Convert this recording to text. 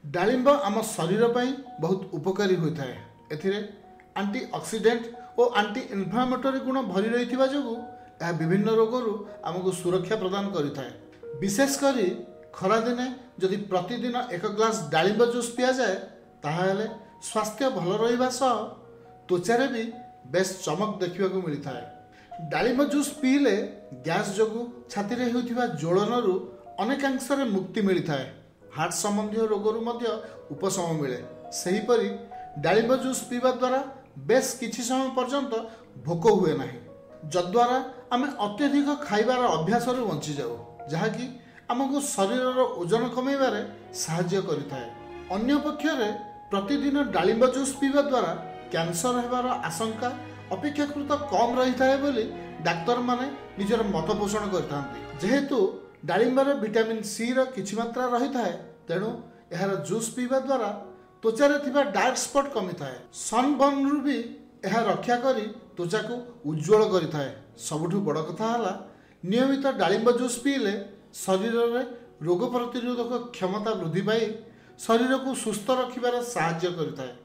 डालिंब आम शरीर पर बहुत उपकारी होता है। एथिरे आंटी ऑक्सीडेंट और आंटी इन्फ्लामेटरी गुण भरी रही जो यह विभिन्न रोगरू आमको सुरक्षा प्रदान करें। विशेषकर खरा दिने जदि प्रतिदिन एक ग्लास डालिंब जूस पिया जाए ताहले स्वास्थ्य भल रहा सह त्वचारे भी बेस चमक देखा मिलता है। डालिंब जूस पीले गैस जो छाती में होता ज्वलन अनेकांश मुक्ति मिलता है। हार्ट संबंधी रोगरू उपशम मिले। सेहीपरि डालिंब जूस पीवा द्वारा बेस किछि समय पर्यंत भोक हुए ना, जद्वारा आम अत्यधिक खाइबार अभ्यास बंची जाऊ जहाँकि आमको शरीर ओजन कमेबारे साहाय्य करिथाए। अन्य पक्षरे प्रतिदिन डालिंब जूस पीवा द्वारा कैंसर हेबार आशंका अपेक्षाकृत कम रही है बोली डाक्तर माने निजर मत पोषण करथांती। जेहेतु डालिंबर विटामिन सी किछि मात्रा रही है तेणु यार जूस पीवा द्वारा त्वचारे थिबा डार्क स्पॉट कमी थाए। सनबर्न रु भी यह रक्षा करी त्वचा को उज्जवल करिथाए। सबुठु बड़ कथा हला नियमित डालिंब जूस पीले शरीर में रोग प्रतिरोधक क्षमता वृद्धि पाई शरीर को सुस्थ रखिबार साहाय्य करिथाए।